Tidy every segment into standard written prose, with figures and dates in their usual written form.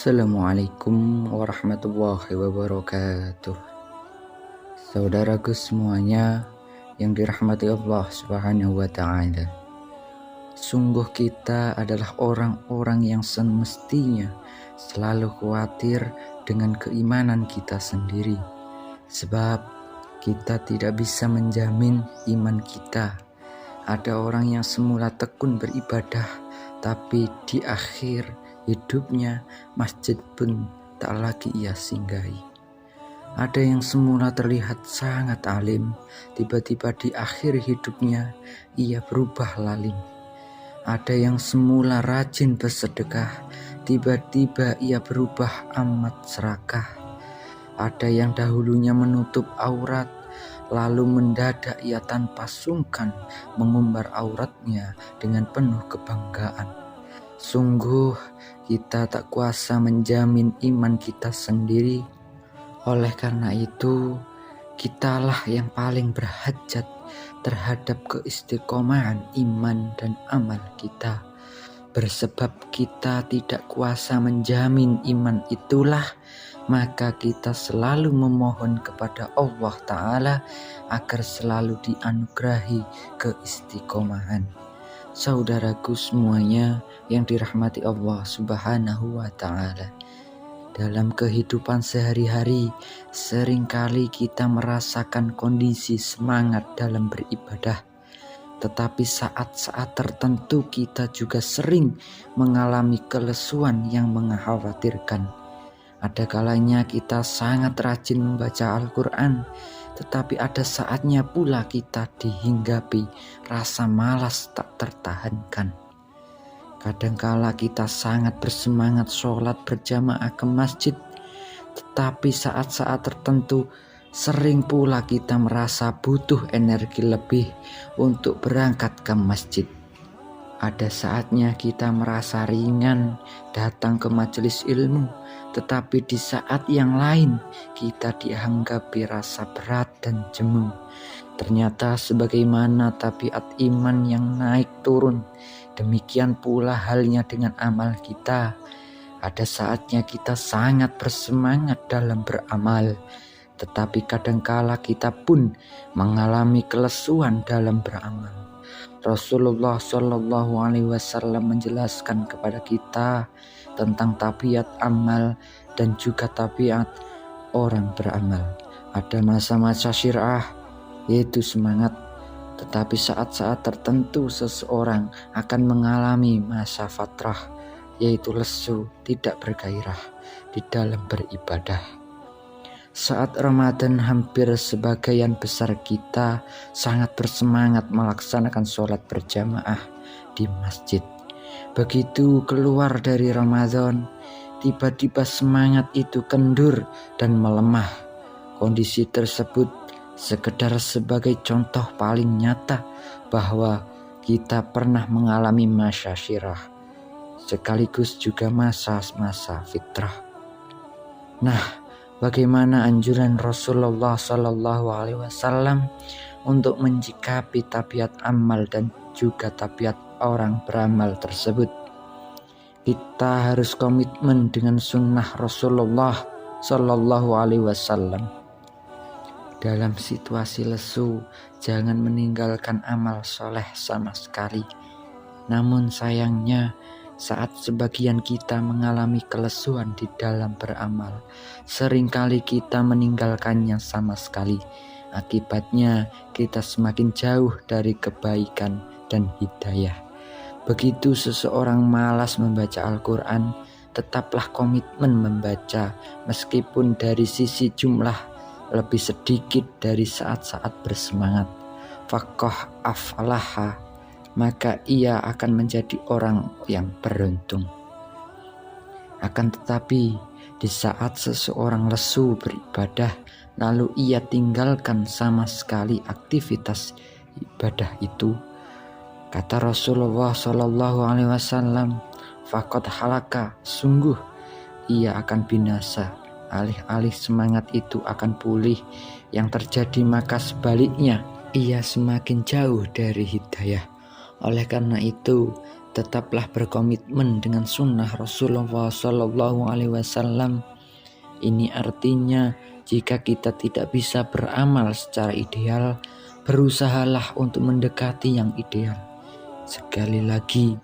Assalamualaikum warahmatullahi wabarakatuh. Saudaraku semuanya yang dirahmati Allah Subhanahu wa Ta'ala. Sungguh kita adalah orang-orang yang semestinya selalu khawatir dengan keimanan kita sendiri, sebab kita tidak bisa menjamin iman kita. Ada orang yang semula tekun beribadah, tapi di akhir hidupnya masjid pun tak lagi ia singgahi. Ada yang semula terlihat sangat alim, tiba-tiba di akhir hidupnya ia berubah lalim. Ada yang semula rajin bersedekah, tiba-tiba ia berubah amat serakah. Ada yang dahulunya menutup aurat, lalu mendadak ia tanpa sungkan mengumbar auratnya dengan penuh kebanggaan. Sungguh kita tak kuasa menjamin iman kita sendiri. Oleh karena itu, kitalah yang paling berhajat terhadap keistiqomahan iman dan amal kita. Bersebab kita tidak kuasa menjamin iman itulah, maka kita selalu memohon kepada Allah Ta'ala agar selalu dianugerahi keistiqomahan. Saudaraku semuanya yang dirahmati Allah Subhanahu wa Ta'ala, dalam kehidupan sehari-hari seringkali kita merasakan kondisi semangat dalam beribadah, tetapi saat-saat tertentu kita juga sering mengalami kelesuan yang mengkhawatirkan. Ada kalanya kita sangat rajin membaca Al-Quran, tetapi ada saatnya pula kita dihinggapi rasa malas tak tertahankan. Kadangkala kita sangat bersemangat sholat berjamaah ke masjid, tetapi saat-saat tertentu sering pula kita merasa butuh energi lebih untuk berangkat ke masjid. Ada saatnya kita merasa ringan datang ke majelis ilmu, tetapi di saat yang lain kita dihinggapi rasa berat dan jemu. Ternyata sebagaimana tabiat iman yang naik turun, demikian pula halnya dengan amal kita. Ada saatnya kita sangat bersemangat dalam beramal, tetapi kadangkala kita pun mengalami kelesuan dalam beramal. Rasulullah Shallallahu Alaihi Wasallam menjelaskan kepada kita tentang tabiat amal dan juga tabiat orang beramal. Ada masa-masa syirah, yaitu semangat, tetapi saat-saat tertentu seseorang akan mengalami masa fatrah, yaitu lesu, tidak bergairah di dalam beribadah. Saat Ramadan hampir sebagian besar kita sangat bersemangat melaksanakan sholat berjamaah di masjid. Begitu keluar dari Ramadan, tiba-tiba semangat itu kendur dan melemah. Kondisi tersebut sekedar sebagai contoh paling nyata bahwa kita pernah mengalami masa syirah, sekaligus juga masa-masa fitrah. Nah, bagaimana anjuran Rasulullah Shallallahu Alaihi Wasallam untuk menyikapi tabiat amal dan juga tabiat orang beramal tersebut? Kita harus komitmen dengan sunnah Rasulullah Shallallahu Alaihi Wasallam. Dalam situasi lesu, jangan meninggalkan amal soleh sama sekali. Namun sayangnya, saat sebagian kita mengalami kelesuan di dalam beramal, seringkali kita meninggalkannya sama sekali. Akibatnya kita semakin jauh dari kebaikan dan hidayah. Begitu seseorang malas membaca Al-Quran, tetaplah komitmen membaca meskipun dari sisi jumlah lebih sedikit dari saat-saat bersemangat. Faqah aflaha, maka ia akan menjadi orang yang beruntung. Akan tetapi di saat seseorang lesu beribadah, lalu ia tinggalkan sama sekali aktivitas ibadah itu, kata Rasulullah Shallallahu Alaihi Wasallam, faqad halaka, sungguh ia akan binasa. Alih-alih semangat itu akan pulih, yang terjadi maka sebaliknya ia semakin jauh dari hidayah. Oleh karena itu, Tetaplah berkomitmen dengan sunnah Rasulullah SAW. Ini artinya jika kita tidak bisa beramal secara ideal, berusahalah untuk mendekati yang ideal. Sekali lagi,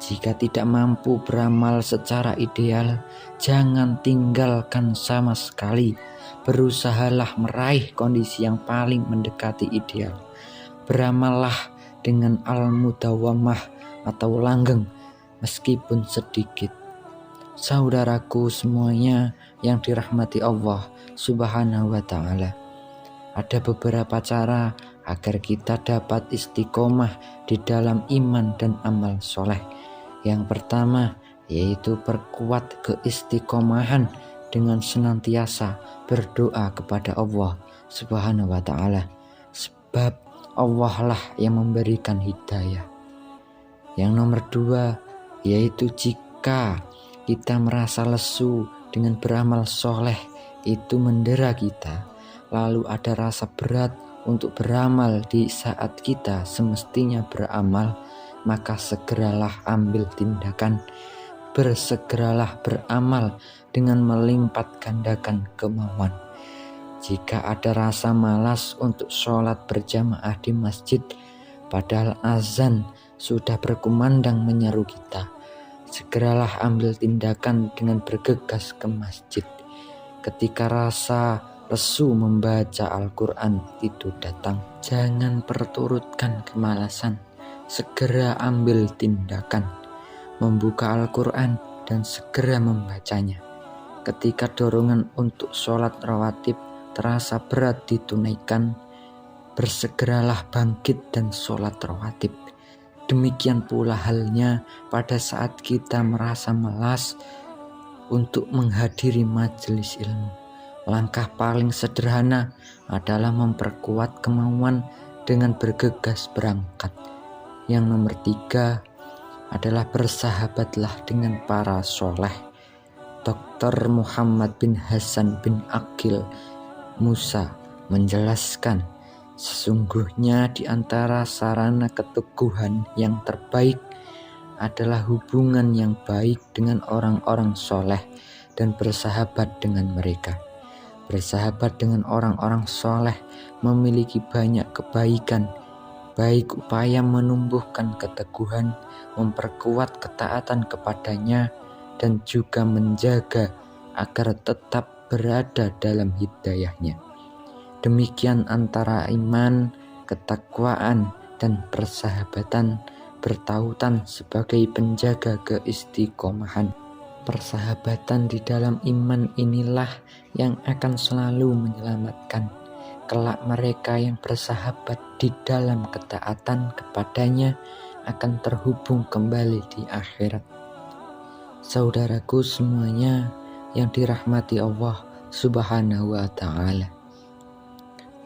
jika tidak mampu beramal secara ideal, jangan tinggalkan sama sekali. Berusahalah meraih kondisi yang paling mendekati ideal. Beramallah dengan al-mudawamah atau langgeng meskipun sedikit. Saudaraku semuanya yang dirahmati Allah Subhanahu wa ta'ala, ada beberapa cara agar kita dapat istiqomah di dalam iman dan amal soleh. Yang pertama yaitu perkuat keistiqomahan dengan senantiasa berdoa kepada Allah Subhanahu wa ta'ala, sebab Allah lah yang memberikan hidayah. Yang nomor dua yaitu jika kita merasa lesu dengan beramal soleh, itu mendera kita, lalu ada rasa berat untuk beramal di saat kita semestinya beramal, maka segeralah ambil tindakan. Bersegeralah beramal dengan melipat gandakan kemauan. Jika ada rasa malas untuk sholat berjamaah di masjid, padahal azan sudah berkumandang menyeru kita, segeralah ambil tindakan dengan bergegas ke masjid. Ketika rasa lesu membaca Al-Quran itu datang, jangan perturutkan kemalasan, segera ambil tindakan, membuka Al-Quran dan segera membacanya. Ketika dorongan untuk sholat rawatib terasa berat ditunaikan, bersegeralah bangkit dan sholat rawatib. Demikian pula halnya pada saat kita merasa malas untuk menghadiri majelis ilmu. Langkah paling sederhana adalah memperkuat kemauan dengan bergegas berangkat. Yang nomor tiga adalah bersahabatlah dengan para soleh. Dr. Muhammad bin Hasan bin Aqil Musa menjelaskan, sesungguhnya di antara sarana keteguhan yang terbaik adalah hubungan yang baik dengan orang-orang soleh dan bersahabat dengan mereka. Bersahabat dengan orang-orang soleh memiliki banyak kebaikan, baik upaya menumbuhkan keteguhan, memperkuat ketaatan kepadanya, dan juga menjaga agar tetap berada dalam hidayahnya. Demikian antara iman, ketakwaan, dan persahabatan bertautan sebagai penjaga keistiqomahan. Persahabatan di dalam iman inilah yang akan selalu menyelamatkan. Kelak mereka yang bersahabat di dalam ketaatan kepadanya akan terhubung kembali di akhirat. Saudaraku semuanya yang dirahmati Allah Subhanahu wa ta'ala,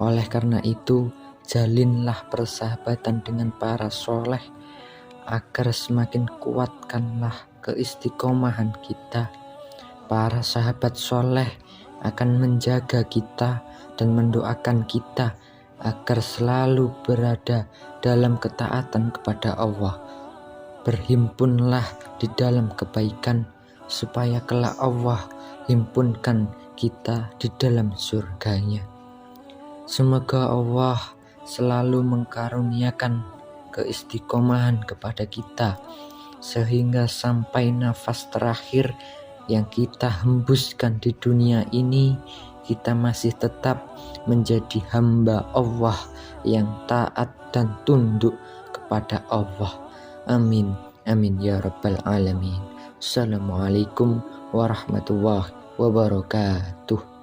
oleh karena itu, jalinlah persahabatan dengan para soleh agar semakin kuatkanlah keistiqomahan kita. Para sahabat soleh akan menjaga kita dan mendoakan kita agar selalu berada dalam ketaatan kepada Allah. Berhimpunlah di dalam kebaikan supaya kelak Allah himpunkan kita di dalam surganya. Semoga Allah selalu mengkaruniakan keistiqomahan kepada kita, sehingga sampai nafas terakhir yang kita hembuskan di dunia ini, kita masih tetap menjadi hamba Allah yang taat dan tunduk kepada Allah. Amin, amin ya rabbal alamin. Assalamualaikum warahmatullahi wabarakatuh.